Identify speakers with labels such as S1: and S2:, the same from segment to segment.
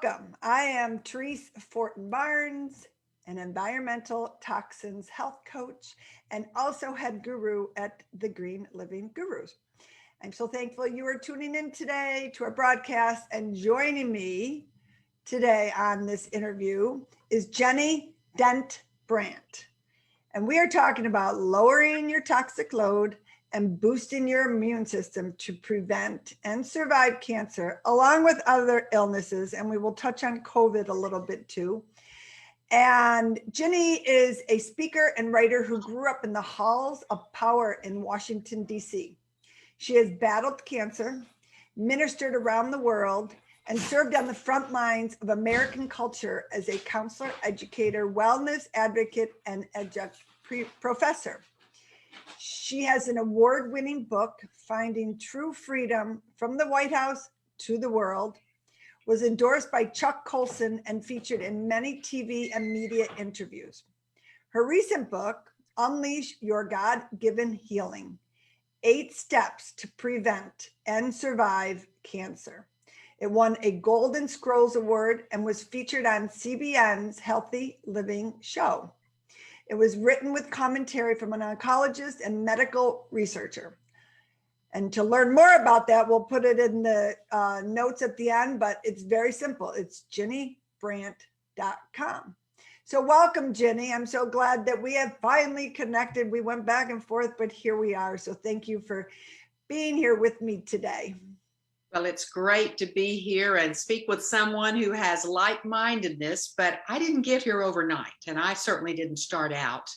S1: Welcome. I am Therese Forton-Barnes, an environmental toxins health coach and also head guru at the Green Living Gurus. I'm so thankful you are tuning in today to our broadcast, and joining me today on this interview is Ginny Dent Brant. And we are talking about lowering your toxic load and boosting your immune system to prevent and survive cancer, along with other illnesses. And we will touch on COVID a little bit too. And Ginny is a speaker and writer who grew up in the halls of power in Washington, D.C. She has battled cancer, ministered around the world, and served on the front lines of American culture as a counselor, educator, wellness advocate, and adjunct professor. She has an award-winning book, Finding True Freedom from the White House to the World, was endorsed by Chuck Colson and featured in many TV and media interviews. Her recent book, Unleash Your God-Given Healing, 8 Steps to Prevent and Survive Cancer. It won a Golden Scrolls Award and was featured on CBN's Healthy Living show. It was written with commentary from an oncologist and medical researcher. And to learn more about that, we'll put it in the notes at the end, but it's very simple. It's ginnybrant.com. So welcome, Ginny. I'm so glad that we have finally connected. We went back and forth, but here we are. So thank you for being here with me today.
S2: Well, it's great to be here and speak with someone who has like-mindedness, but I didn't get here overnight, and I certainly didn't start out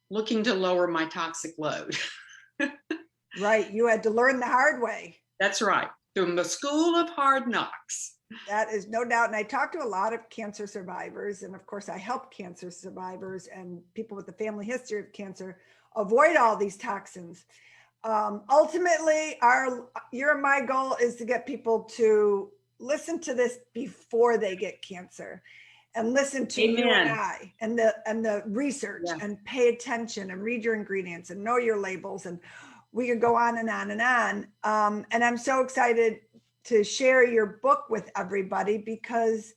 S2: looking to lower my toxic load.
S1: Right, you had to learn the hard way.
S2: That's right, from the school of hard knocks.
S1: That is no doubt, and I talk to a lot of cancer survivors, and of course I help cancer survivors and people with a family history of cancer avoid all these toxins. Ultimately, my goal is to get people to listen to this before they get cancer, and listen to
S2: Amen.
S1: you and I and the research,
S2: Yeah.
S1: and pay attention and read your ingredients and know your labels, and we could go on and on and on. And I'm so excited to share your book with everybody because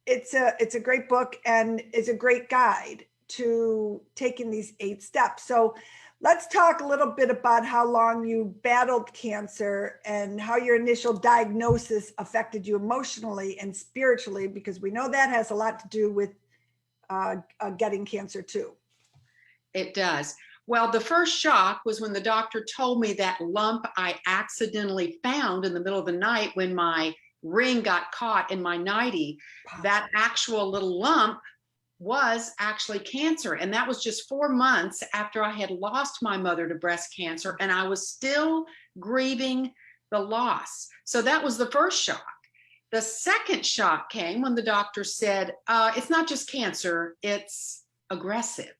S1: it's a great book and is a great guide to taking these 8 steps. So let's talk a little bit about how long you battled cancer and how your initial diagnosis affected you emotionally and spiritually, because we know that has a lot to do with getting cancer too.
S2: It does. Well, the first shock was when the doctor told me that lump I accidentally found in the middle of the night when my ring got caught in my nightie.
S1: Wow.
S2: That actual little lump was actually cancer. And that was just 4 months after I had lost my mother to breast cancer, and I was still grieving the loss. So that was the first shock. The second shock came when the doctor said, it's not just cancer, it's aggressive.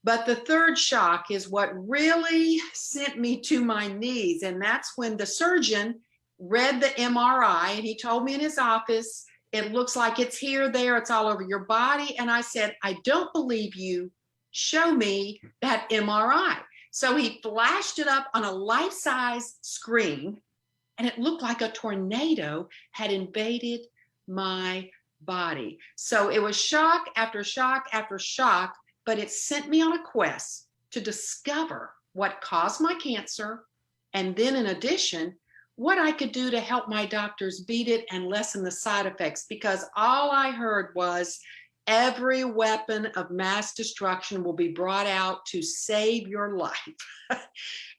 S2: But the third shock is what really sent me to my knees. And that's when the surgeon read the MRI, and he told me in his office, it looks like it's here, there, it's all over your body. And I said, I don't believe you. Show me that MRI. So he flashed it up on a life-size screen, and it looked like a tornado had invaded my body. So it was shock after shock after shock, but it sent me on a quest to discover what caused my cancer, and then in addition, what I could do to help my doctors beat it and lessen the side effects, because all I heard was every weapon of mass destruction will be brought out to save your life.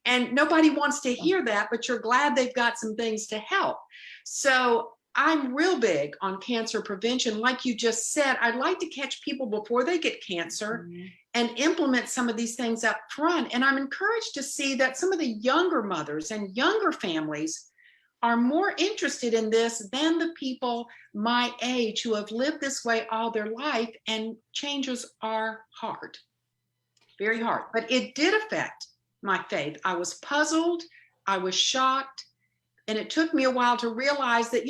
S2: And nobody wants to hear that, but you're glad they've got some things to help. So I'm real big on cancer prevention. Like you just said, I'd like to catch people before they get cancer and implement some of these things up front. And I'm encouraged to see that some of the younger mothers and younger families are more interested in this than the people my age who have lived this way all their life, and changes are hard, very hard. But it did affect my faith. I was puzzled, I was shocked, and it took me a while to realize that,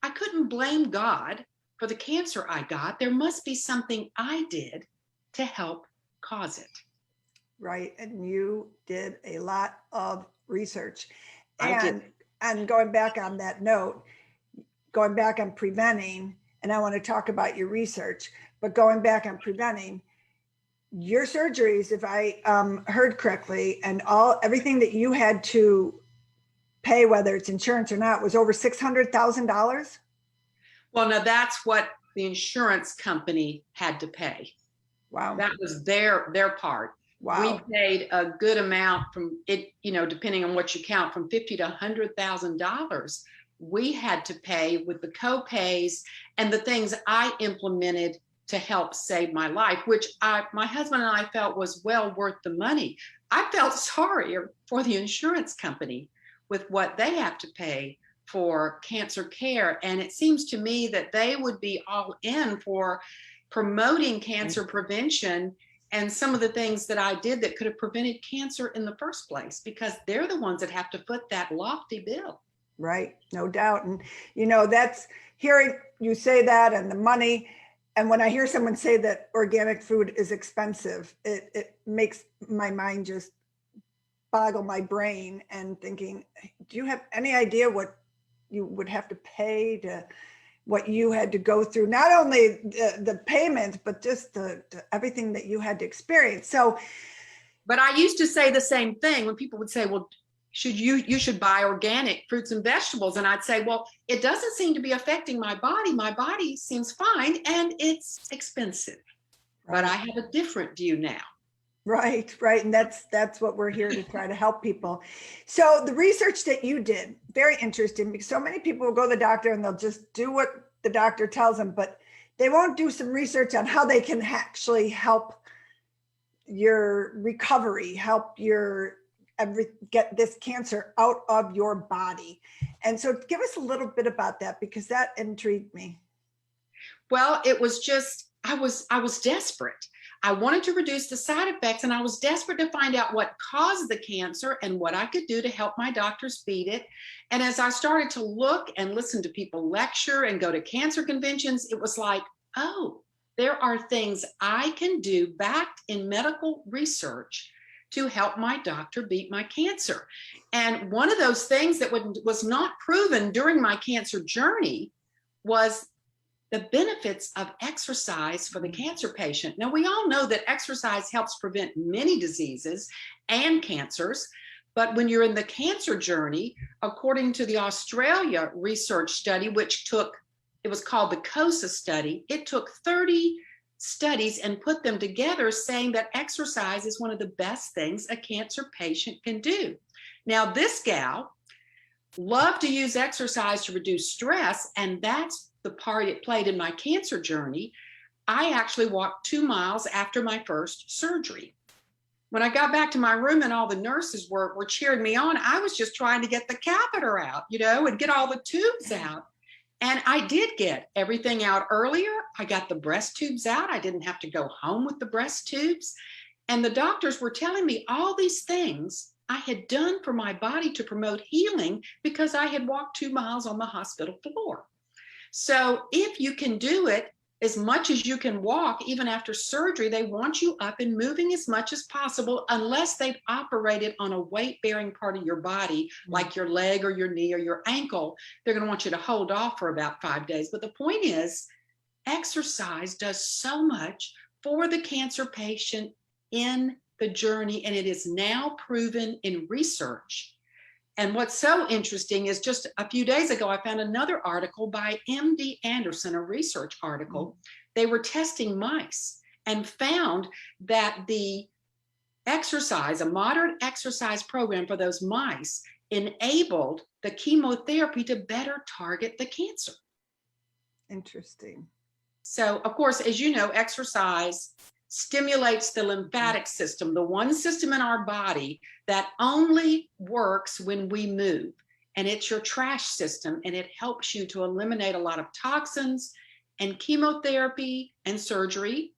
S2: I couldn't blame God for the cancer I got. There must be something I did to help cause it.
S1: Right, and you did a lot of research.
S2: I did.
S1: And going back on that note, going back on preventing, and I want to talk about your research, but going back on preventing, your surgeries, if I heard correctly, and everything that you had to pay, whether it's insurance or not, was over $600,000.
S2: Well, now that's what the insurance company had to pay.
S1: Wow.
S2: That was their part.
S1: Wow.
S2: We paid a good amount from it, depending on what you count, from $50,000 to $100,000. We had to pay with the co-pays and the things I implemented to help save my life, which my husband and I felt was well worth the money. I felt sorry for the insurance company with what they have to pay for cancer care. And it seems to me that they would be all in for promoting cancer prevention and some of the things that I did that could have prevented cancer in the first place, because they're the ones that have to foot that lofty bill.
S1: Right, no doubt. And that's hearing you say that, and the money. And when I hear someone say that organic food is expensive, it makes my mind just boggle my brain, and thinking, do you have any idea what you would have to pay, to what you had to go through, not only the payment, but just the everything that you had to experience. So,
S2: but I used to say the same thing when people would say, well, you should buy organic fruits and vegetables. And I'd say, well, it doesn't seem to be affecting my body. My body seems fine, and it's expensive. Right. But I have a different view now.
S1: Right. And that's what we're here to try to help people. So the research that you did, very interesting, because so many people will go to the doctor and they'll just do what the doctor tells them, but they won't do some research on how they can actually help your recovery, help get this cancer out of your body. And so give us a little bit about that, because that intrigued me.
S2: Well, it was just, I was desperate. I wanted to reduce the side effects, and I was desperate to find out what caused the cancer and what I could do to help my doctors beat it. And as I started to look and listen to people lecture and go to cancer conventions, it was like, oh, there are things I can do backed in medical research to help my doctor beat my cancer. And one of those things that was not proven during my cancer journey was the benefits of exercise for the cancer patient. Now, we all know that exercise helps prevent many diseases and cancers, but when you're in the cancer journey, according to the Australia research study, it was called the COSA study, it took 30 studies and put them together, saying that exercise is one of the best things a cancer patient can do. Now, this gal loved to use exercise to reduce stress, and that's the part it played in my cancer journey. I actually walked 2 miles after my first surgery. When I got back to my room and all the nurses were cheering me on, I was just trying to get the catheter out, and get all the tubes out. And I did get everything out earlier. I got the breast tubes out. I didn't have to go home with the breast tubes. And the doctors were telling me all these things I had done for my body to promote healing, because I had walked 2 miles on the hospital floor. So if you can do it as much as you can walk, even after surgery, they want you up and moving as much as possible, unless they've operated on a weight-bearing part of your body, like your leg or your knee or your ankle. They're going to want you to hold off for about 5 days. But the point is, exercise does so much for the cancer patient in the journey, and it is now proven in research. And what's so interesting is, just a few days ago, I found another article by MD Anderson, a research article. They were testing mice and found that the exercise, a moderate exercise program for those mice, enabled the chemotherapy to better target the cancer.
S1: Interesting.
S2: So, of course, as you know, exercise stimulates the lymphatic system, the one system in our body that only works when we move. And it's your trash system, and it helps you to eliminate a lot of toxins. And chemotherapy and surgery,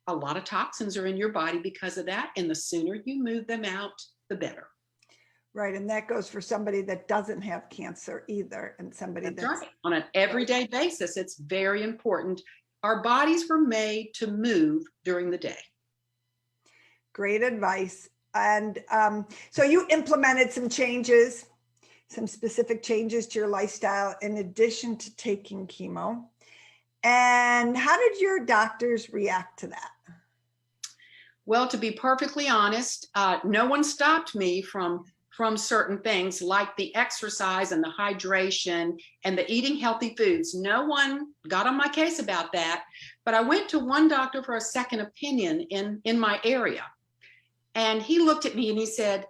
S2: a lot of toxins are in your body because of that. And the sooner you move them out, the better.
S1: Right. And that goes for somebody that doesn't have cancer either. And somebody that's
S2: right. On an everyday basis, it's very important. Our bodies were made to move during the day.
S1: Great advice. And so you implemented some changes some specific changes to your lifestyle in addition to taking chemo. And how did your doctors react to that?
S2: Well, to be perfectly honest, no one stopped me from certain things like the exercise and the hydration and the eating healthy foods. No one got on my case about that. But I went to one doctor for a second opinion in my area. And he looked at me and he said,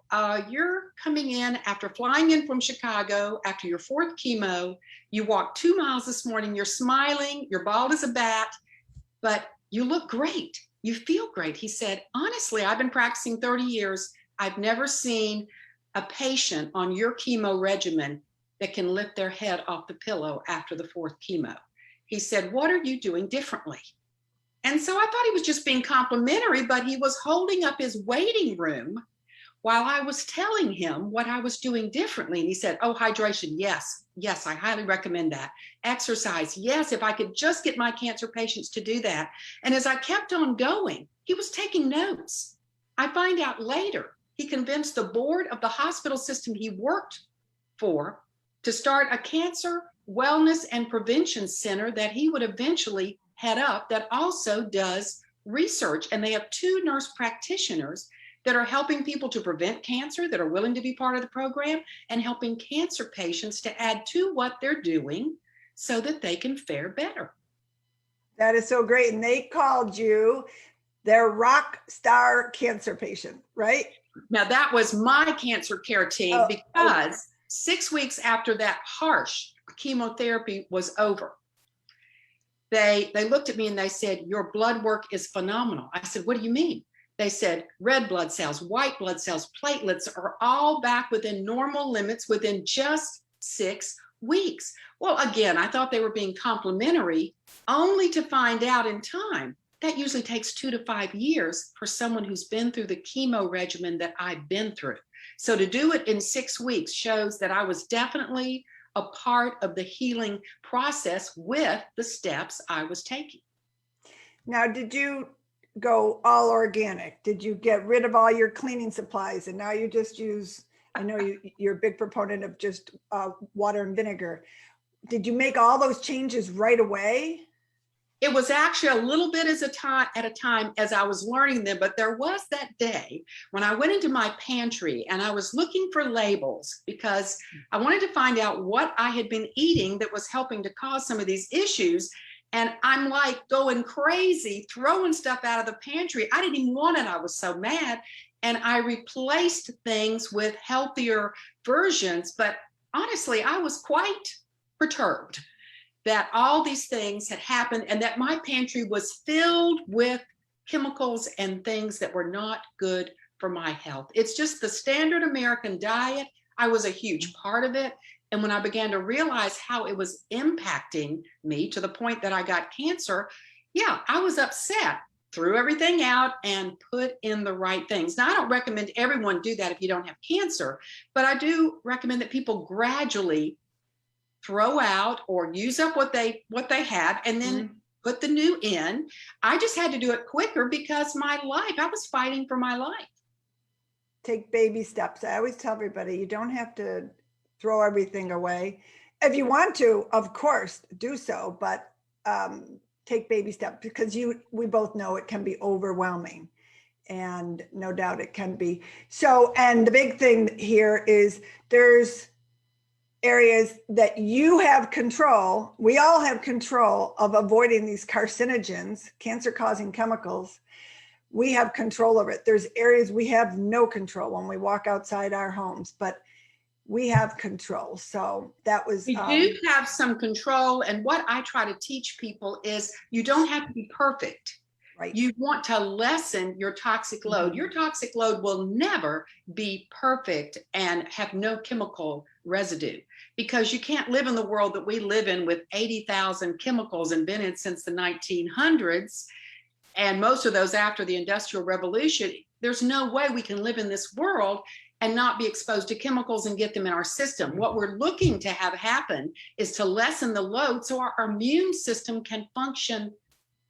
S2: you're coming in after flying in from Chicago after your 4th chemo. You walked 2 miles this morning. You're smiling. You're bald as a bat, but you look great. You feel great. He said, honestly, I've been practicing 30 years. I've never seen a patient on your chemo regimen that can lift their head off the pillow after the 4th chemo. He said, what are you doing differently? And so I thought he was just being complimentary, but he was holding up his waiting room while I was telling him what I was doing differently. And he said, oh, hydration, yes, I highly recommend that. Exercise, yes, if I could just get my cancer patients to do that. And as I kept on going, he was taking notes. I find out later, he convinced the board of the hospital system he worked for to start a cancer wellness and prevention center that he would eventually head up that also does research. And they have 2 nurse practitioners that are helping people to prevent cancer, that are willing to be part of the program, and helping cancer patients to add to what they're doing so that they can fare better.
S1: That is so great. And they called you their rock star cancer patient, right?
S2: Now, that was my cancer care team because 6 weeks after that harsh chemotherapy was over, they looked at me and they said, your blood work is phenomenal. I said, what do you mean? They said, red blood cells, white blood cells, platelets are all back within normal limits within just 6 weeks. Well, again, I thought they were being complimentary, only to find out in time that usually takes 2 to 5 years for someone who's been through the chemo regimen that I've been through. So to do it in 6 weeks shows that I was definitely a part of the healing process with the steps I was taking.
S1: Now, did you go all organic? Did you get rid of all your cleaning supplies and now you just use, I know you're a big proponent of just water and vinegar. Did you make all those changes right away?
S2: It was actually a little bit at a time as I was learning them, but there was that day when I went into my pantry and I was looking for labels because I wanted to find out what I had been eating that was helping to cause some of these issues. And I'm like going crazy, throwing stuff out of the pantry. I didn't even want it. I was so mad. And I replaced things with healthier versions. But honestly, I was quite perturbed that all these things had happened and that my pantry was filled with chemicals and things that were not good for my health. It's just the standard American diet. I was a huge part of it. And when I began to realize how it was impacting me to the point that I got cancer, yeah, I was upset, threw everything out and put in the right things. Now, I don't recommend everyone do that if you don't have cancer, but I do recommend that people gradually throw out or use up what they had and then put the new in. I just had to do it quicker because I was fighting for my life.
S1: Take baby steps. I always tell everybody, you don't have to throw everything away. If you want to, of course, do so, but take baby steps because we both know it can be overwhelming, and no doubt it can be. So, and the big thing here is there's areas that you have control. We all have control of avoiding these carcinogens, cancer-causing chemicals. We have control over it. There's areas we have no control when we walk outside our homes, but we have control. So that was.
S2: We do have some control. And what I try to teach people is you don't have to be perfect. Right. You want to lessen your toxic load. Mm-hmm. Your toxic load will never be perfect and have no chemical residue because you can't live in the world that we live in with 80,000 chemicals invented since the 1900s. And most of those after the Industrial Revolution. There's no way we can live in this world and not be exposed to chemicals and get them in our system. What we're looking to have happen is to lessen the load so our immune system can function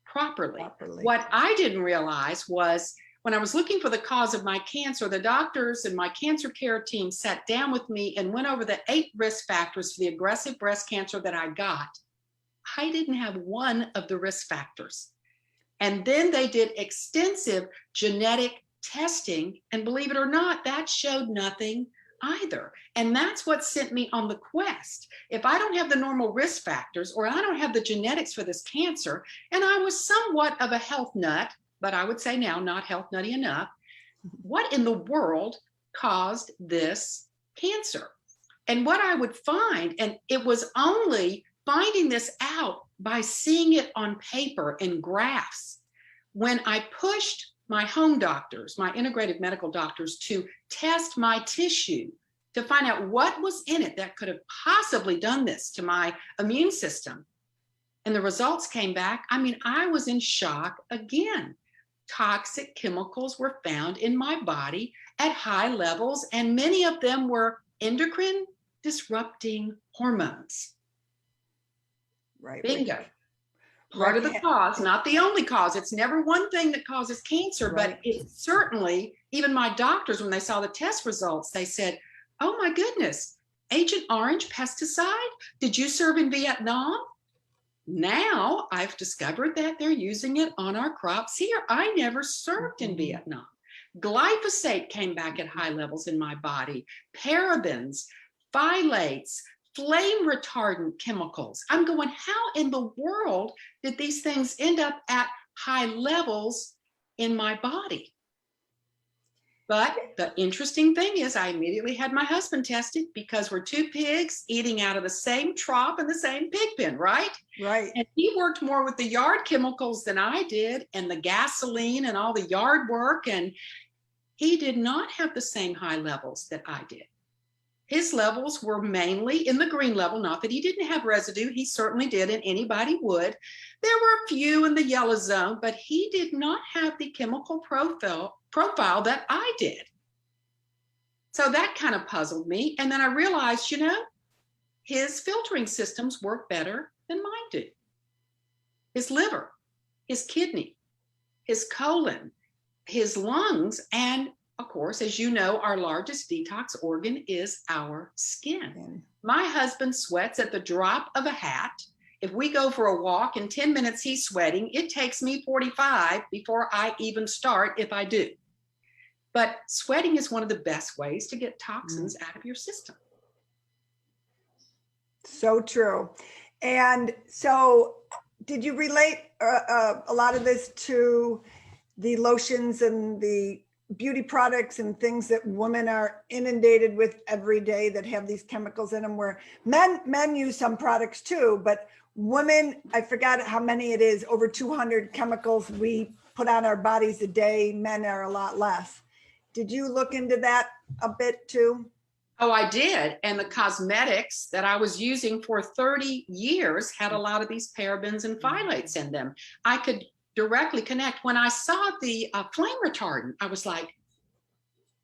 S2: properly. What I didn't realize was when I was looking for the cause of my cancer, the doctors and my cancer care team sat down with me and went over the 8 risk factors for the aggressive breast cancer that I got. I didn't have one of the risk factors. And then they did extensive genetic testing, and believe it or not, that showed nothing either. And that's what sent me on the quest. If I don't have the normal risk factors, or I don't have the genetics for this cancer, and I was somewhat of a health nut, but I would say now not health nutty enough, what in the world caused this cancer? And what I would find, and it was only finding this out by seeing it on paper in graphs, when I pushed my home doctors, my integrative medical doctors, to test my tissue to find out what was in it that could have possibly done this to my immune system. And the results came back. I mean, I was in shock again. Toxic chemicals were found in my body at high levels, and many of them were endocrine disrupting hormones.
S1: Right.
S2: Bingo. Part of the cause, not the only cause. It's never one thing that causes cancer, but it certainly, even my doctors, when they saw the test results, they said, oh my goodness, Agent Orange pesticide? Did you serve in Vietnam? Now I've discovered that they're using it on our crops here. I never served in Vietnam. Glyphosate came back at high levels in my body. Parabens, phthalates, flame retardant chemicals. I'm going, how in the world did these things end up at high levels in my body? But the interesting thing is I immediately had my husband tested, because we're 2 pigs eating out of the same trough and the same pig pen, right?
S1: Right.
S2: And he worked more with the yard chemicals than I did, and the gasoline and all the yard work. And he did not have the same high levels that I did. His levels were mainly in the green level, not that he didn't have residue. He certainly did, and anybody would. There were a few in the yellow zone, but he did not have the chemical profile that I did. So that kind of puzzled me. And then I realized, you know, his filtering systems work better than mine do. His liver, his kidney, his colon, his lungs, and of course, as you know, our largest detox organ is our skin. My husband sweats at the drop of a hat. If we go for a walk, in 10 minutes he's sweating. It takes me 45 before I even start, if I do. But sweating is one of the best ways to get toxins out of your system.
S1: So true. And so did you relate a lot of this to the lotions and the beauty products and things that women are inundated with every day that have these chemicals in them, where men use some products too, but women, I forgot how many it is, over 200 chemicals we put on our bodies a day. Men are a lot less. Did you look into that a bit too?
S2: Oh, I did. And the cosmetics that I was using for 30 years had a lot of these parabens and phthalates in them. I could directly connect. When I saw the flame retardant, I was like,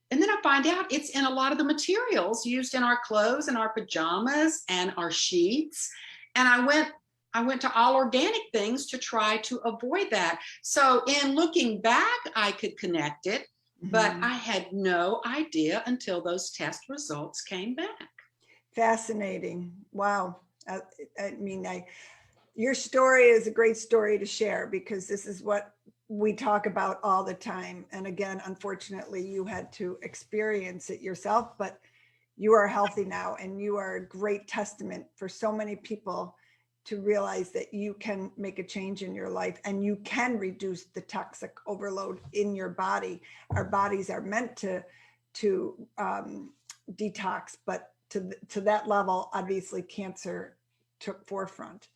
S2: and then I find out it's in a lot of the materials used in our clothes and our pajamas and our sheets. And I went to all organic things to try to avoid that. So in looking back, I could connect it, but I had no idea until those test results came back.
S1: Fascinating. Wow. I mean, your story is a great story to share, because this is what we talk about all the time. And again, unfortunately, you had to experience it yourself, but you are healthy now, and you are a great testament for so many people to realize that you can make a change in your life, and you can reduce the toxic overload in your body. Our bodies are meant to detox, but to that level, obviously cancer took forefront.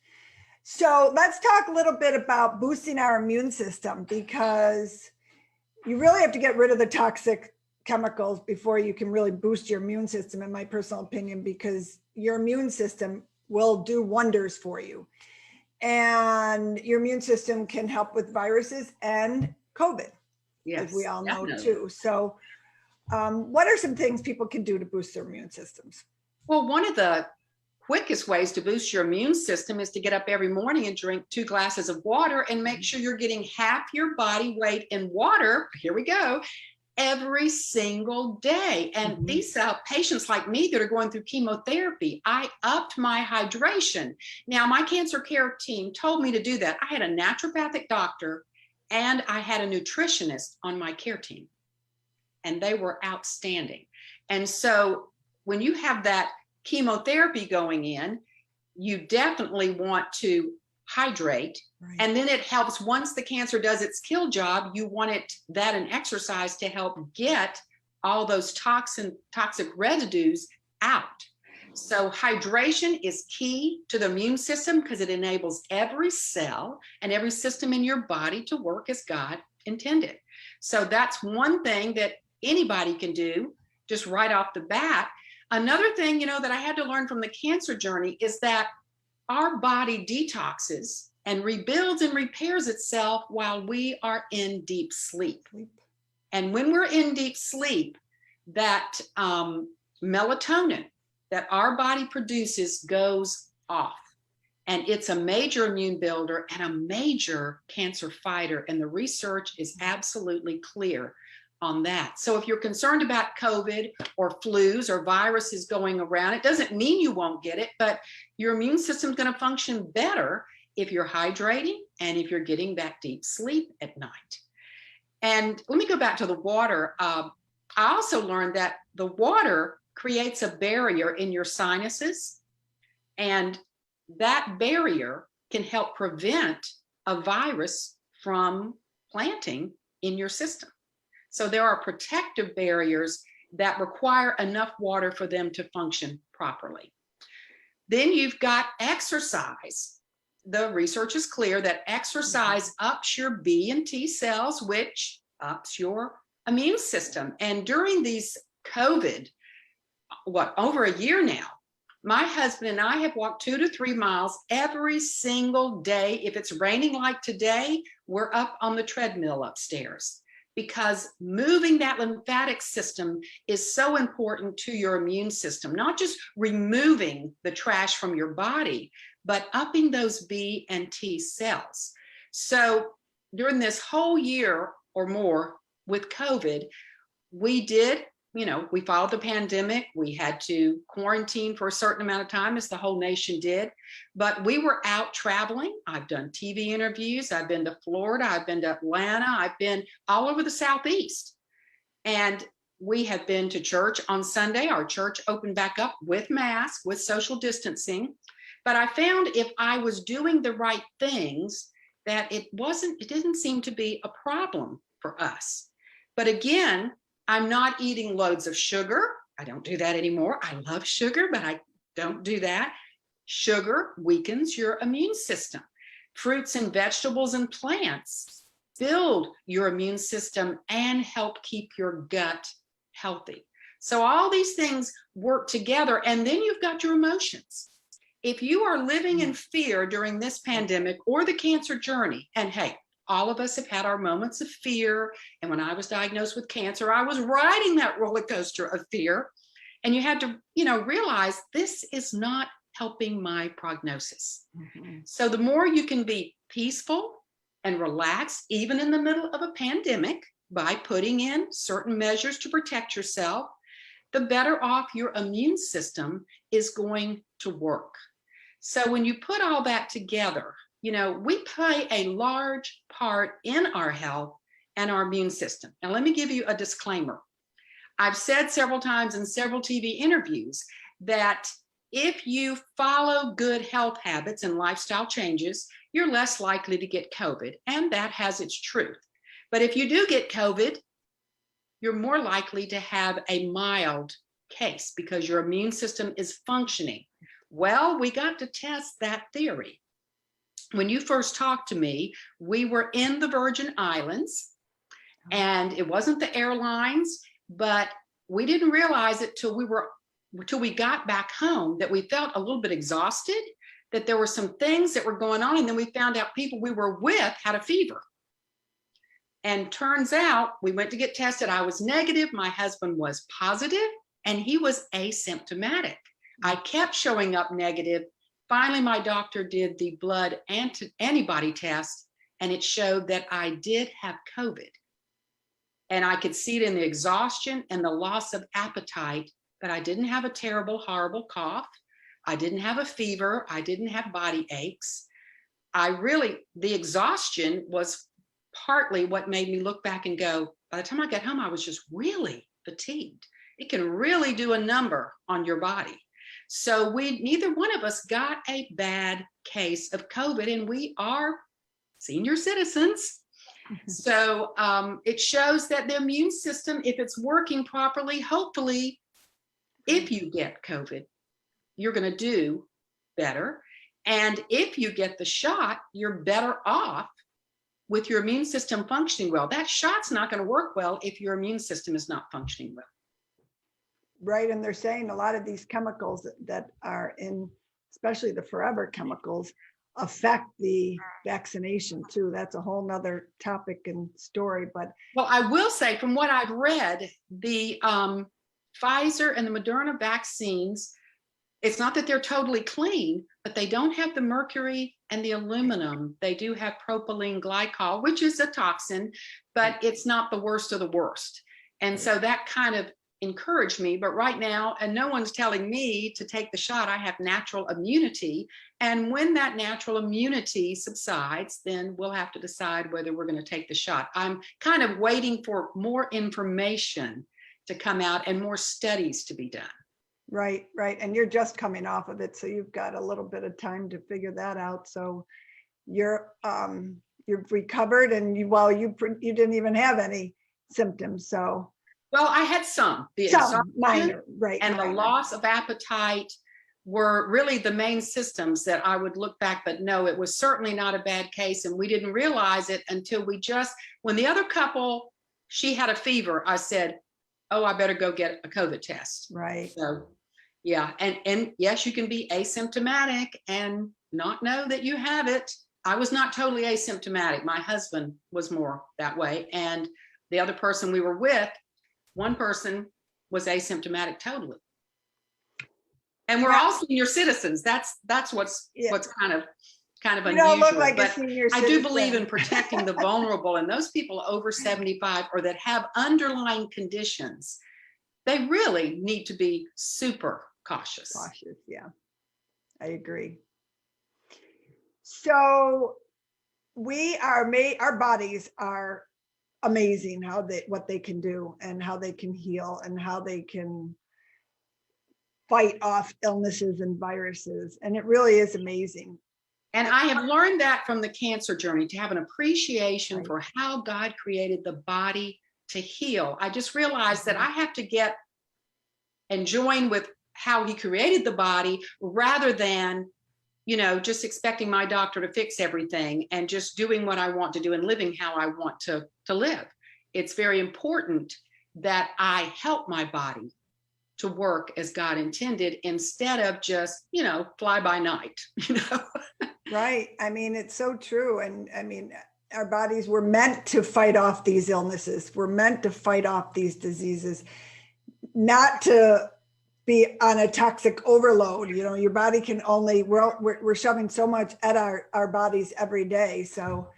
S1: So let's talk a little bit about boosting our immune system, because you really have to get rid of the toxic chemicals before you can really boost your immune system, in my personal opinion, because your immune system will do wonders for you. And your immune system can help with viruses and COVID,
S2: Yes,
S1: as we all know
S2: definitely.
S1: too. So what are some things people can do to boost their immune systems?
S2: Well, one of the quickest ways to boost your immune system is to get up every morning and drink 2 glasses of water and make sure you're getting half your body weight in water. Here we go. Every single day. And these patients like me that are going through chemotherapy, I upped my hydration. Now, my cancer care team told me to do that. I had a naturopathic doctor and I had a nutritionist on my care team, and they were outstanding. And so when you have that chemotherapy going in, you definitely want to hydrate. Right. And then it helps once the cancer does its kill job, you want that and exercise to help get all those toxic residues out. So hydration is key to the immune system because it enables every cell and every system in your body to work as God intended. So that's one thing that anybody can do just right off the bat. Another thing, that I had to learn from the cancer journey is that our body detoxes and rebuilds and repairs itself while we are in deep sleep. And when we're in deep sleep, that melatonin that our body produces goes off. And it's a major immune builder and a major cancer fighter. And the research is absolutely clear on that. So if you're concerned about COVID or flus or viruses going around, it doesn't mean you won't get it, but your immune system's going to function better if you're hydrating and if you're getting that deep sleep at night. And let me go back to the water. I also learned that the water creates a barrier in your sinuses, and that barrier can help prevent a virus from planting in your system. So there are protective barriers that require enough water for them to function properly. Then you've got exercise. The research is clear that exercise ups your B and T cells, which ups your immune system. And during these COVID, over a year now, my husband and I have walked 2 to 3 miles every single day. If it's raining like today, we're up on the treadmill upstairs, because moving that lymphatic system is so important to your immune system, not just removing the trash from your body, but upping those B and T cells. So during this whole year or more with COVID, we did, we followed the pandemic. We had to quarantine for a certain amount of time, as the whole nation did, but we were out traveling. I've done TV interviews. I've been to Florida. I've been to Atlanta. I've been all over the Southeast. And we have been to church on Sunday. Our church opened back up with masks, with social distancing. But I found if I was doing the right things, that it didn't seem to be a problem for us. But again, I'm not eating loads of sugar. I don't do that anymore. I love sugar, but I don't do that. Sugar weakens your immune system. Fruits and vegetables and plants build your immune system and help keep your gut healthy. So all these things work together. And then you've got your emotions. If you are living in fear during this pandemic or the cancer journey, and hey, all of us have had our moments of fear. And when I was diagnosed with cancer, I was riding that roller coaster of fear. And you had to, realize this is not helping my prognosis. So the more you can be peaceful and relaxed, even in the middle of a pandemic, by putting in certain measures to protect yourself, the better off your immune system is going to work. So when you put all that together, we play a large part in our health and our immune system. Now, let me give you a disclaimer. I've said several times in several TV interviews that if you follow good health habits and lifestyle changes, you're less likely to get COVID, and that has its truth. But if you do get COVID, you're more likely to have a mild case because your immune system is functioning. Well, we got to test that theory. When you first talked to me, we were in the Virgin Islands, and it wasn't the airlines, but we didn't realize it till we got back home that we felt a little bit exhausted, that there were some things that were going on, and then we found out people we were with had a fever. And turns out we went to get tested. I was negative, my husband was positive, and he was asymptomatic. I kept showing up negative. Finally, my doctor did the blood antibody test, and it showed that I did have COVID. And I could see it in the exhaustion and the loss of appetite, but I didn't have a terrible, horrible cough. I didn't have a fever. I didn't have body aches. The exhaustion was partly what made me look back and go, by the time I got home, I was just really fatigued. It can really do a number on your body. So neither one of us got a bad case of COVID, and we are senior citizens. So it shows that the immune system, if it's working properly, hopefully, if you get COVID, you're going to do better. And if you get the shot, you're better off with your immune system functioning well. That shot's not going to work well if your immune system is not functioning well.
S1: Right. And they're saying a lot of these chemicals that are in, especially the forever chemicals, affect the vaccination too. That's a whole nother topic and story. But
S2: well, I will say, from what I've read, the Pfizer and the Moderna vaccines, it's not that they're totally clean, but they don't have the mercury and the aluminum. They do have propylene glycol, which is a toxin, but it's not the worst of the worst. And so that kind of encouraged me. But right now, and no one's telling me to take the shot, I have natural immunity. And when that natural immunity subsides, then we'll have to decide whether we're going to take the shot. I'm kind of waiting for more information to come out and more studies to be done.
S1: Right, right. And you're just coming off of it, so you've got a little bit of time to figure that out. So you've recovered, and you didn't even have any symptoms. So
S2: well, I had some
S1: minor, right,
S2: and the loss of appetite were really the main symptoms that I would look back. But no, it was certainly not a bad case, and we didn't realize it until when the other couple, she had a fever, I said, oh, I better go get a COVID test.
S1: Right.
S2: So yeah, and yes, you can be asymptomatic and not know that you have it. I was not totally asymptomatic. My husband was more that way, and the other person we were with, one person was asymptomatic totally. And we're all senior citizens. That's what's kind of unusual.
S1: Don't look like
S2: but
S1: a senior
S2: I
S1: citizen.
S2: do believe in protecting the vulnerable, and those people over 75 or that have underlying conditions, they really need to be super cautious.
S1: Yeah, I agree. So our bodies are amazing what they can do, and how they can heal, and how they can fight off illnesses and viruses. And it really is amazing.
S2: And I have learned that from the cancer journey, to have an appreciation for how God created the body to heal. I just realized that I have to get and join with how he created the body, rather than, just expecting my doctor to fix everything and just doing what I want to do and living how I want to live. It's very important that I help my body to work as God intended, instead of just, fly by night,
S1: Right. I mean, it's so true. And I mean, our bodies were meant to fight off these illnesses. We're meant to fight off these diseases, not to be on a toxic overload. Your body can only, we're shoving so much at our bodies every day. So,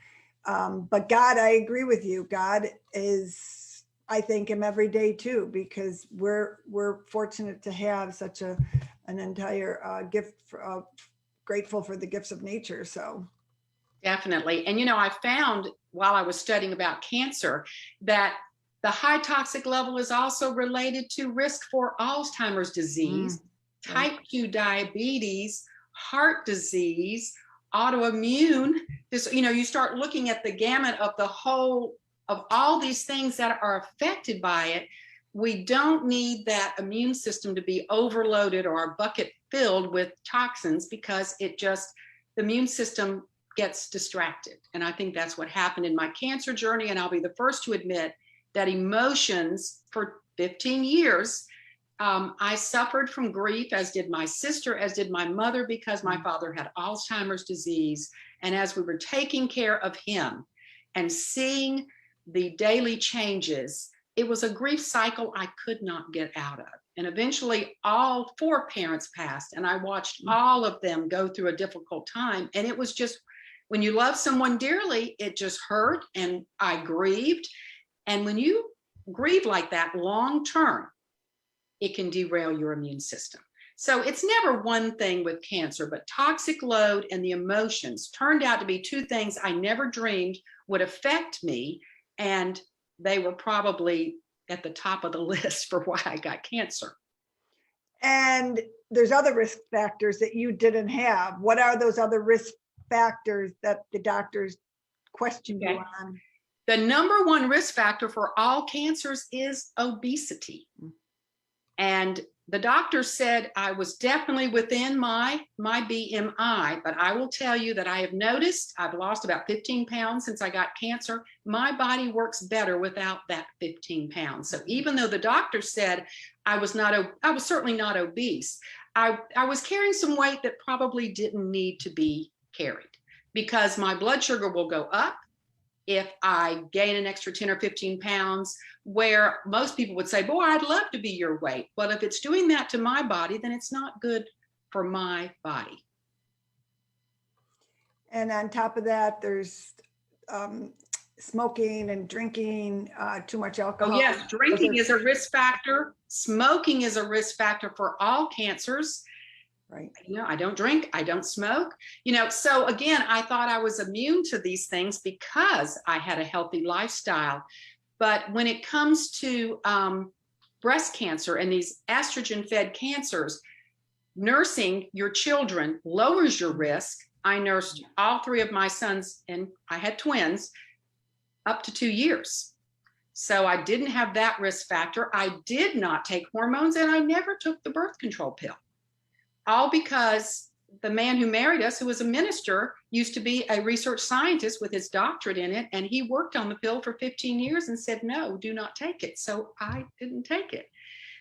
S1: but God, I agree with you. God is, I thank him every day too, because we're fortunate to have such an entire gift, grateful for the gifts of nature. So
S2: definitely. And I found, while I was studying about cancer, that the high toxic level is also related to risk for Alzheimer's disease, type 2 diabetes, heart disease, autoimmune. You start looking at the gamut of the whole of all these things that are affected by it. We don't need that immune system to be overloaded or a bucket filled with toxins, because the immune system gets distracted. And I think that's what happened in my cancer journey. And I'll be the first to admit that emotions, for 15 years, I suffered from grief, as did my sister, as did my mother, because my father had Alzheimer's disease. And as we were taking care of him and seeing the daily changes, it was a grief cycle I could not get out of. And eventually all 4 parents passed, and I watched all of them go through a difficult time. And it was just, when you love someone dearly, it just hurt, and I grieved. And when you grieve like that long term, it can derail your immune system. So it's never one thing with cancer, but toxic load and the emotions turned out to be 2 things I never dreamed would affect me. And they were probably at the top of the list for why I got cancer.
S1: And there's other risk factors that you didn't have. What are those other risk factors that the doctors questioned you on?
S2: The number 1 risk factor for all cancers is obesity. And the doctor said I was definitely within my BMI, but I will tell you that I have noticed I've lost about 15 pounds since I got cancer. My body works better without that 15 pounds. So even though the doctor said I was certainly not obese, I was carrying some weight that probably didn't need to be carried, because my blood sugar will go up if I gain an extra 10 or 15 pounds, where most people would say, boy, I'd love to be your weight. Well, if it's doing that to my body, then it's not good for my body.
S1: And on top of that, there's smoking and drinking, too much alcohol.
S2: Oh, yes, drinking is a risk factor. Smoking is a risk factor for all cancers.
S1: Right.
S2: I don't drink, I don't smoke, so again, I thought I was immune to these things because I had a healthy lifestyle. But when it comes to breast cancer and these estrogen fed cancers, nursing your children lowers your risk. I nursed all 3 of my sons, and I had twins, up to 2 years. So I didn't have that risk factor. I did not take hormones, and I never took the birth control pill. All because the man who married us, who was a minister, used to be a research scientist with his doctorate in it. And he worked on the pill for 15 years and said, no, do not take it. So I didn't take it.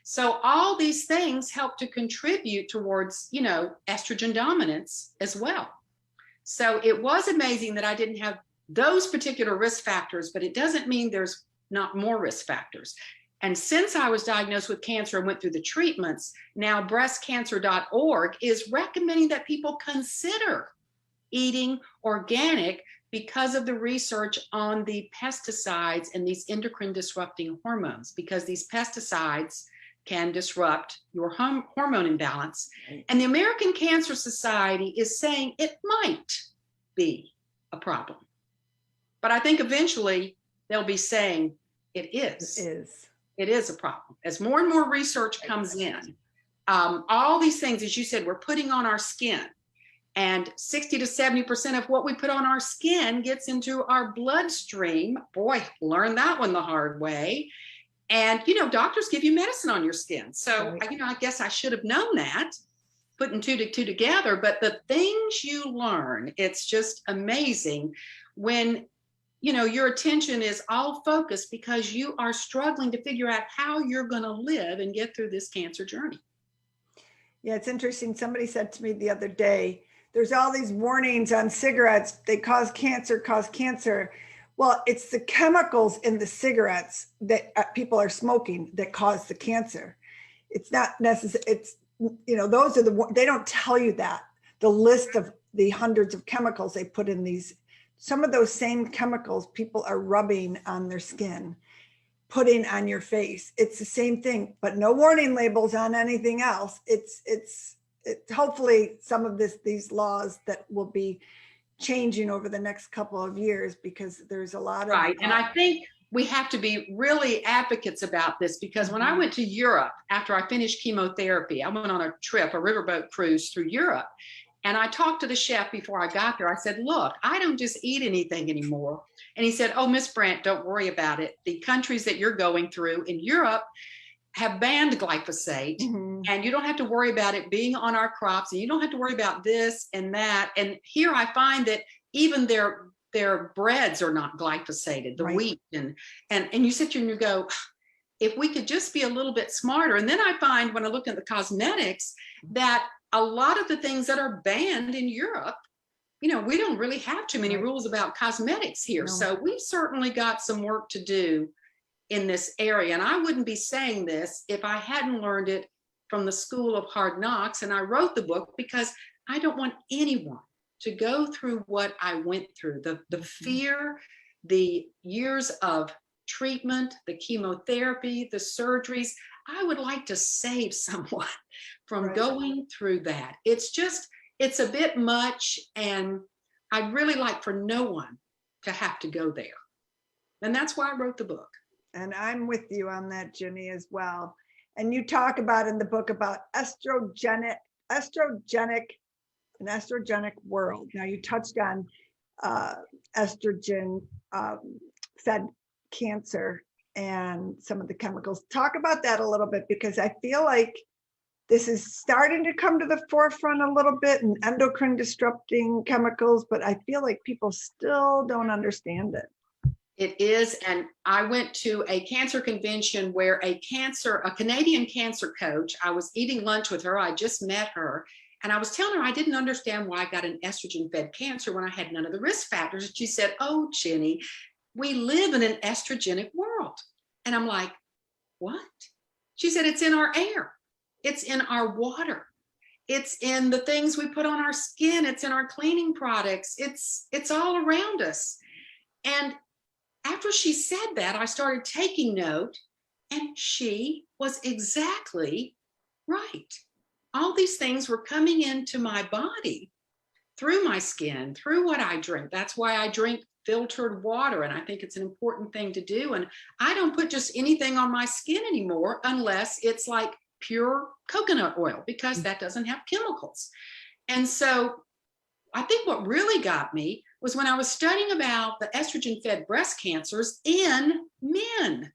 S2: So all these things help to contribute towards, estrogen dominance as well. So it was amazing that I didn't have those particular risk factors, but it doesn't mean there's not more risk factors. And since I was diagnosed with cancer and went through the treatments, now breastcancer.org is recommending that people consider eating organic because of the research on the pesticides and these endocrine disrupting hormones, because these pesticides can disrupt your hormone imbalance. And the American Cancer Society is saying it might be a problem. But I think eventually they'll be saying it is. It is a problem. As more and more research comes in, all these things, as you said, we're putting on our skin, and 60 to 70% of what we put on our skin gets into our bloodstream. Boy, learned that one the hard way. And, doctors give you medicine on your skin. So, I guess I should have known that, putting 2 to 2 together. But the things you learn, it's just amazing when your attention is all focused because you are struggling to figure out how you're going to live and get through this cancer journey.
S1: Yeah, it's interesting. Somebody said to me the other day, there's all these warnings on cigarettes. They cause cancer. Well, it's the chemicals in the cigarettes that people are smoking that cause the cancer. It's not necessary. It's, those are they don't tell you that. The list of the hundreds of chemicals they put in these, some of those same chemicals people are rubbing on their skin, putting on your face. It's the same thing, but no warning labels on anything else. It's hopefully some of these laws that will be changing over the next couple of years, because there's a lot of
S2: right. And I think we have to be really advocates about this, because when I went to Europe after I finished chemotherapy, I went on a riverboat cruise through Europe. And I talked to the chef before I got there. I said, look, I don't just eat anything anymore. And he said, oh, Miss Brant, don't worry about it. The countries that you're going through in Europe have banned glyphosate, and you don't have to worry about it being on our crops, and you don't have to worry about this and that. And here I find that even their breads are not glyphosated, the wheat. And you sit here and you go, if we could just be a little bit smarter. And then I find when I look at the cosmetics that a lot of the things that are banned in Europe, we don't really have too many rules about cosmetics here. No. So we've certainly got some work to do in this area. And I wouldn't be saying this if I hadn't learned it from the School of Hard Knocks. And I wrote the book because I don't want anyone to go through what I went through, the fear, the years of treatment, the chemotherapy, the surgeries. I would like to save someone from going through that. It's a bit much, and I'd really like for no one to have to go there. And that's why I wrote the book.
S1: And I'm with you on that, Ginny, as well. And you talk about in the book about estrogenic world. Now you touched on estrogen fed cancer and some of the chemicals. Talk about that a little bit, because I feel like this is starting to come to the forefront a little bit, and endocrine disrupting chemicals, but I feel like people still don't understand it.
S2: It is. And I went to a cancer convention where a Canadian cancer coach, I was eating lunch with her. I just met her. And I was telling her I didn't understand why I got an estrogen-fed cancer when I had none of the risk factors. And she said, "Oh, Ginny, we live in an estrogenic world." And I'm like, "What?" She said, "It's in our air. It's in our water. It's in the things we put on our skin. It's in our cleaning products. It's all around us." And after she said that, I started taking note, and she was exactly right. All these things were coming into my body through my skin, through what I drink. That's why I drink filtered water, and I think it's an important thing to do. And I don't put just anything on my skin anymore unless it's like pure coconut oil, because that doesn't have chemicals. And so I think what really got me was when I was studying about the estrogen-fed breast cancers in men.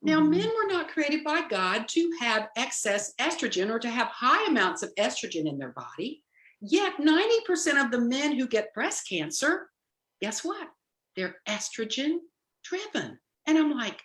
S2: Now, men were not created by God to have excess estrogen or to have high amounts of estrogen in their body. Yet 90% of the men who get breast cancer, guess what? They're estrogen driven. And I'm like,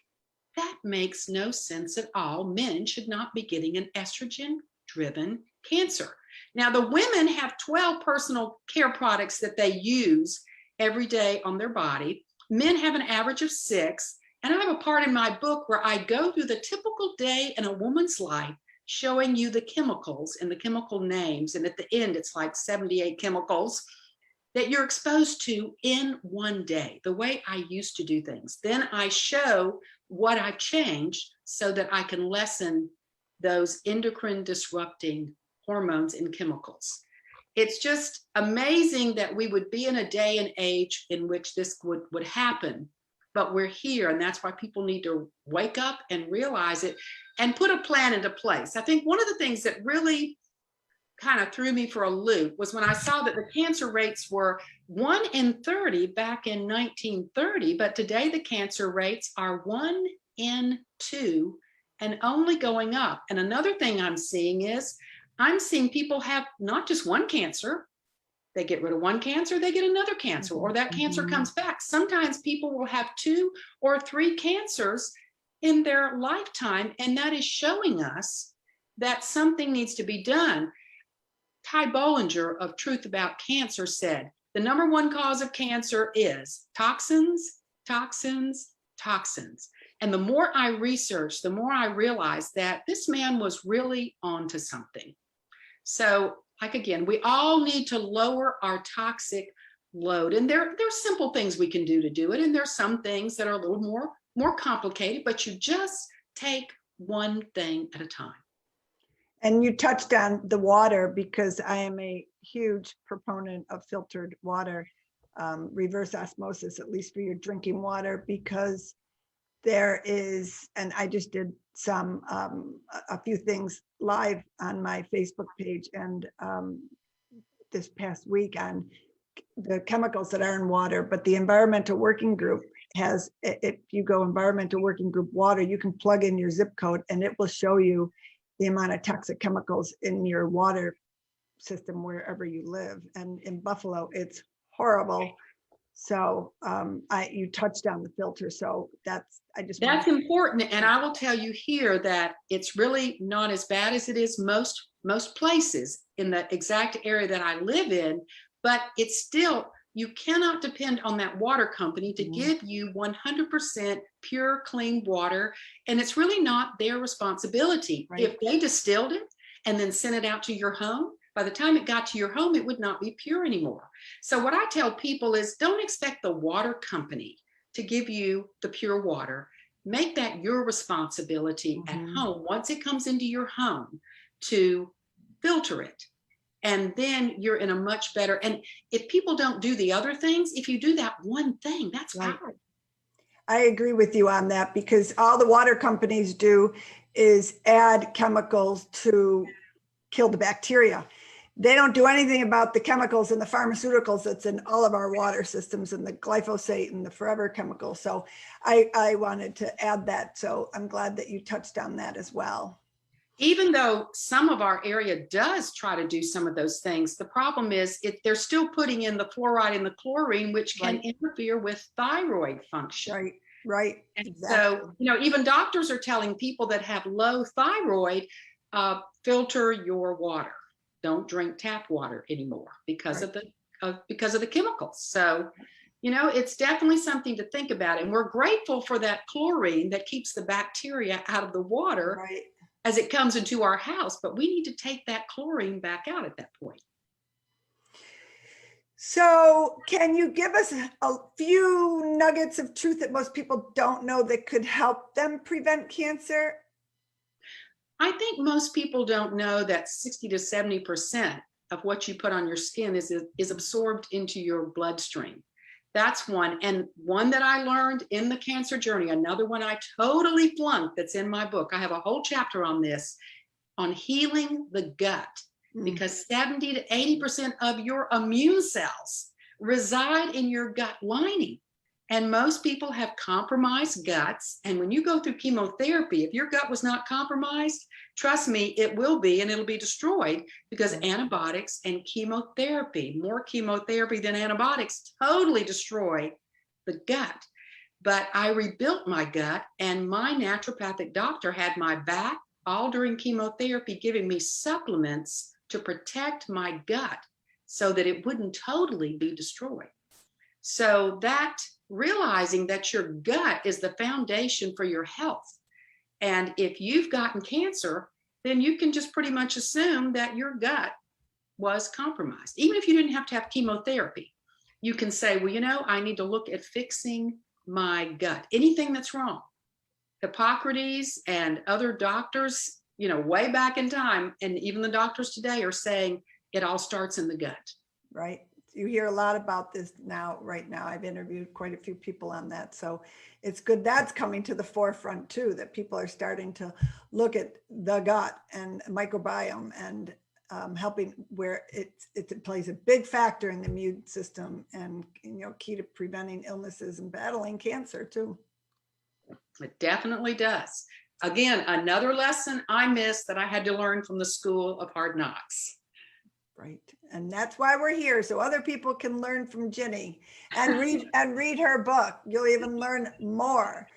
S2: that makes no sense at all. Men should not be getting an estrogen driven cancer. Now, the women have 12 personal care products that they use every day on their body. Men have an average of 6. And I have a part in my book where I go through the typical day in a woman's life, showing you the chemicals and the chemical names. And at the end, it's like 78 chemicals that you're exposed to in one day, the way I used to do things. Then I show what I've changed so that I can lessen those endocrine disrupting hormones and chemicals. It's just amazing that we would be in a day and age in which this would happen, but we're here. And that's why people need to wake up and realize it and put a plan into place. I think one of the things that really kind of threw me for a loop was when I saw that the cancer rates were 1 in 30 back in 1930, but today the cancer rates are 1 in 2 and only going up. And another thing I'm seeing is I'm seeing people have not just one cancer. They get rid of one cancer, they get another cancer, or that cancer comes back. Sometimes people will have 2 or 3 cancers in their lifetime, and that is showing us that something needs to be done. Ty Bollinger of Truth About Cancer said, the number 1 cause of cancer is toxins, toxins, toxins. And the more I researched, the more I realized that this man was really onto something. So, like again, we all need to lower our toxic load. And there's simple things we can do it. And there's some things that are a little more complicated, but you just take one thing at a time.
S1: And you touched on the water, because I am a huge proponent of filtered water, reverse osmosis, at least for your drinking water, because there is, and I just did a few things live on my Facebook page and this past week on the chemicals that are in water, but the Environmental Working Group has, if you go Environmental Working Group water, you can plug in your zip code and it will show you the amount of toxic chemicals in your water system wherever you live. And in Buffalo, it's horrible. So you touched on the filter. So that's
S2: important. And I will tell you here that it's really not as bad as it is most places in the exact area that I live in, but it's still, You cannot depend on that water company to
S1: Mhm.
S2: give you 100% pure, clean water. And it's really not their responsibility.
S1: Right.
S2: If they distilled it and then sent it out to your home, by the time it got to your home, it would not be pure anymore. So what I tell people is, don't expect the water company to give you the pure water. Make that your responsibility at
S1: Mhm.
S2: home once it comes into your home to filter it. And then you're in a much better, and if people don't do the other things, if you do that one thing, that's
S1: Right.
S2: powerful.
S1: I agree with you on that, because all the water companies do is add chemicals to kill the bacteria. They don't do anything about the chemicals and the pharmaceuticals that's in all of our water systems, and the glyphosate and the forever chemicals. So I wanted to add that. So I'm glad that you touched on that as well.
S2: Even though some of our area does try to do some of those things, the problem is they're still putting in the fluoride and the chlorine, which can
S1: Right.
S2: interfere with thyroid function.
S1: Right. Right.
S2: And
S1: Exactly.
S2: so, even doctors are telling people that have low thyroid, filter your water. Don't drink tap water anymore because
S1: Right.
S2: of the chemicals. So, it's definitely something to think about. And we're grateful for that chlorine that keeps the bacteria out of the water
S1: Right.
S2: as it comes into our house, but we need to take that chlorine back out at that point.
S1: So can you give us a few nuggets of truth that most people don't know that could help them prevent cancer?
S2: I think most people don't know that 60 to 70% of what you put on your skin is absorbed into your bloodstream. That's one. And one that I learned in the cancer journey, another one I totally flunked that's in my book. I have a whole chapter on this, on healing the gut, because 70 to 80% of your immune cells reside in your gut lining. And most people have compromised guts. And when you go through chemotherapy, if your gut was not compromised, trust me, it will be, and it'll be destroyed, because antibiotics and chemotherapy, more chemotherapy than antibiotics, totally destroy the gut. But I rebuilt my gut, and my naturopathic doctor had my back all during chemotherapy, giving me supplements to protect my gut so that it wouldn't totally be destroyed. So that realizing that your gut is the foundation for your health. And if you've gotten cancer, then you can just pretty much assume that your gut was compromised. Even if you didn't have to have chemotherapy, you can say, well, I need to look at fixing my gut. Anything that's wrong. Hippocrates and other doctors, way back in time, and even the doctors today are saying it all starts in the gut.
S1: Right. You hear a lot about this right now. I've interviewed quite a few people on that. So it's good that's coming to the forefront too, that people are starting to look at the gut and microbiome and helping where it plays a big factor in the immune system and, key to preventing illnesses and battling cancer too.
S2: It definitely does. Again, another lesson I missed that I had to learn from the School of Hard Knocks.
S1: Right. And that's why we're here. So other people can learn from Ginny and read her book. You'll even learn more.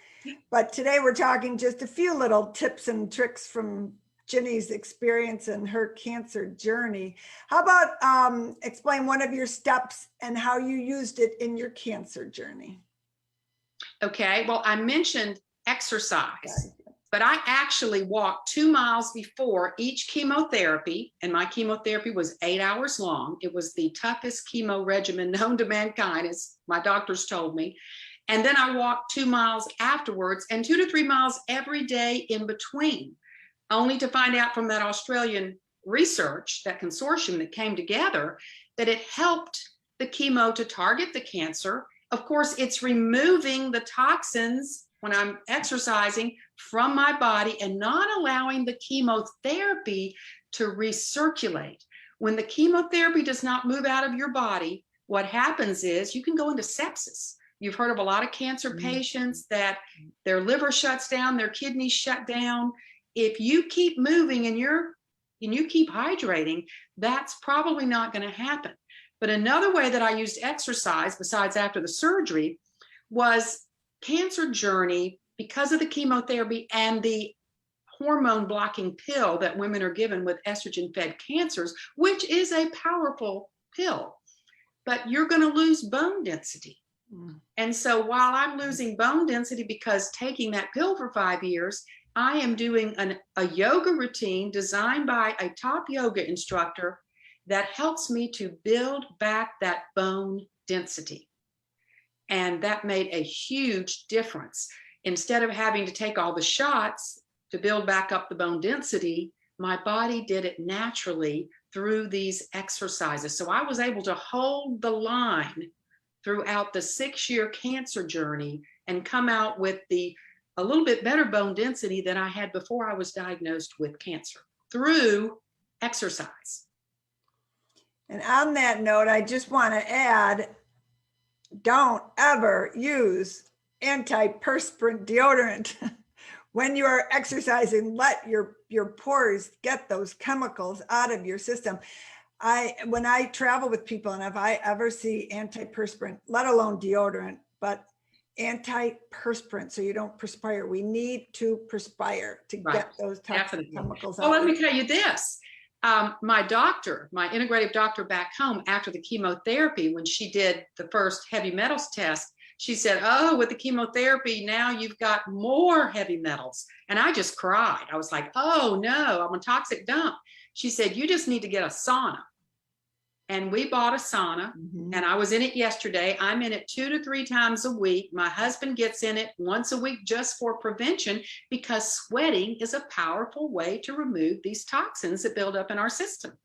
S1: But today we're talking just a few little tips and tricks from Ginny's experience and her cancer journey. How about explain one of your steps and how you used it in your cancer journey?
S2: Okay. Well, I mentioned exercise. But I actually walked 2 miles before each chemotherapy, and my chemotherapy was 8 hours long. It was the toughest chemo regimen known to mankind, as my doctors told me. And then I walked 2 miles afterwards, and 2 to 3 miles every day in between, only to find out from that Australian research, that consortium that came together, that it helped the chemo to target the cancer. Of course, it's removing the toxins when I'm exercising from my body and not allowing the chemotherapy to recirculate. When the chemotherapy does not move out of your body, what happens is you can go into sepsis. You've heard of a lot of cancer patients that their liver shuts down, their kidneys shut down. If you keep moving and you keep hydrating, that's probably not going to happen. But another way that I used exercise, besides after the surgery, was cancer journey, because of the chemotherapy and the hormone blocking pill that women are given with estrogen fed cancers, which is a powerful pill. but you're going to lose bone density.
S1: Mm.
S2: And so while I'm losing bone density because taking that pill for 5 years, I am doing a yoga routine designed by a top yoga instructor that helps me to build back that bone density. And that made a huge difference. Instead of having to take all the shots to build back up the bone density, my body did it naturally through these exercises. So I was able to hold the line throughout the 6-year cancer journey and come out with a little bit better bone density than I had before I was diagnosed with cancer through exercise.
S1: And on that note, I just want to add, don't ever use antiperspirant deodorant. When you are exercising, let your pores get those chemicals out of your system. When I travel with people, and if I ever see antiperspirant, let alone deodorant, but antiperspirant, so you don't perspire. We need to perspire to get those toxic chemicals out.
S2: Well, let me tell you this. My doctor, my integrative doctor back home after the chemotherapy, when she did the first heavy metals test, she said, oh, with the chemotherapy, now you've got more heavy metals. And I just cried. I was like, oh no, I'm a toxic dump. She said, you just need to get a sauna. And we bought a sauna, and I was in it yesterday. I'm in it 2 to 3 times a week. My husband gets in it once a week just for prevention, because sweating is a powerful way to remove these toxins that build up in our system.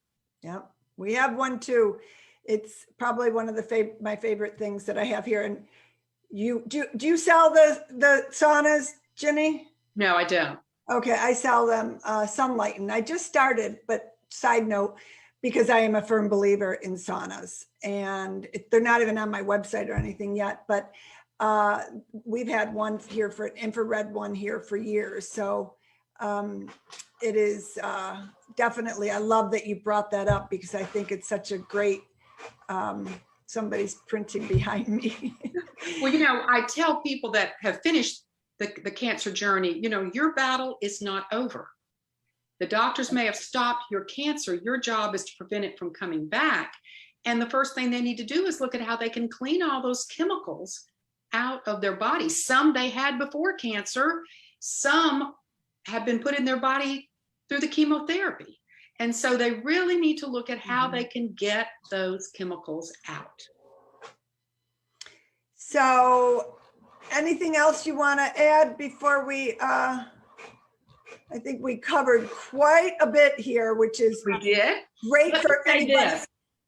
S1: Yeah, we have one too. It's probably one of my favorite things that I have here. And do you sell the saunas, Ginny?
S2: No, I don't.
S1: Okay, I sell them, Sunlight, and I just started, but side note, because I am a firm believer in saunas, and they're not even on my website or anything yet, but we've had one here for infrared one here for years. So it is definitely, I love that you brought that up, because I think it's such a great, somebody's printing behind me.
S2: Well, I tell people that have finished the cancer journey, your battle is not over. The doctors may have stopped your cancer. Your job is to prevent it from coming back. And the first thing they need to do is look at how they can clean all those chemicals out of their body. Some they had before cancer, some have been put in their body through the chemotherapy. And so they really need to look at how they can get those chemicals out.
S1: So anything else you want to add before we, I think we covered quite a bit here, which is great for anybody.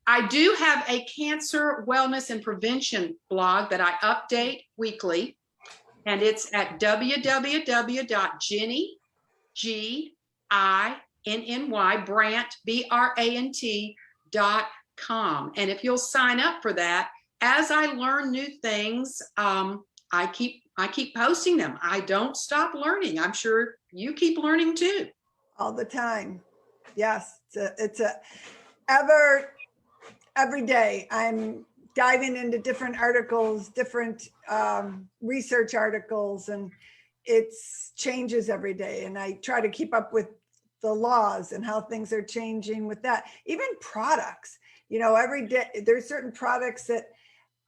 S2: I do have a cancer wellness and prevention blog that I update weekly, and it's at www.ginny, Brant, BRANT.com. And if you'll sign up for that, as I learn new things, I keep posting them. I don't stop learning. I'm sure you keep learning too.
S1: All the time. Yes, it's every day I'm diving into different articles, different research articles, and it changes every day. And I try to keep up with the laws and how things are changing with that. Even products, every day there's certain products that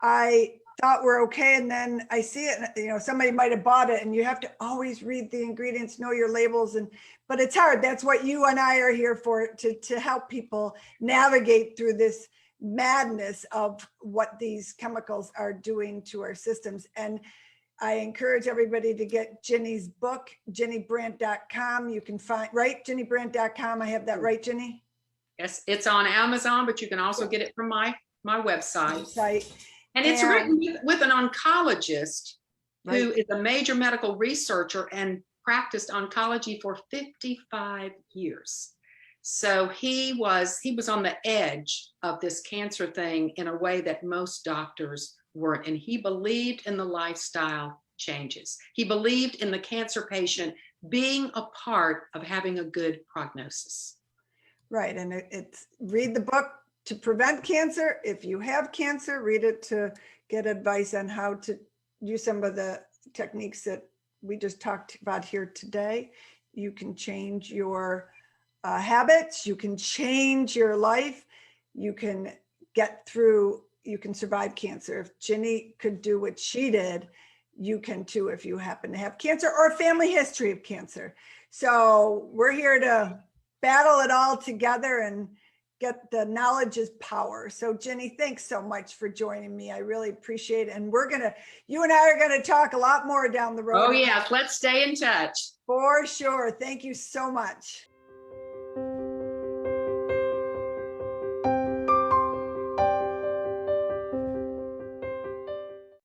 S1: I thought were okay, and then I see it, somebody might have bought it, and you have to always read the ingredients, know your labels, but it's hard. That's what you and I are here for, to help people navigate through this madness of what these chemicals are doing to our systems. And I encourage everybody to get Ginny's book, GinnyBrant.com. You can find, right, GinnyBrant.com. I have that right, Ginny?
S2: Yes, it's on Amazon, but you can also get it from my website. And it's written with an oncologist who is a major medical researcher and practiced oncology for 55 years. So he was on the edge of this cancer thing in a way that most doctors weren't. And he believed in the lifestyle changes. He believed in the cancer patient being a part of having a good prognosis.
S1: Right. And it's read the book to prevent cancer. If you have cancer, read it to get advice on how to use some of the techniques that we just talked about here today. You can change your habits. You can change your life. You can get through you can survive cancer. If Ginny could do what she did, you can too if you happen to have cancer or a family history of cancer. So we're here to battle it all together and get the knowledge is power. So Ginny, thanks so much for joining me. I really appreciate it. And you and I are gonna talk a lot more down the road.
S2: Oh yes, let's stay in touch.
S1: For sure. Thank you so much.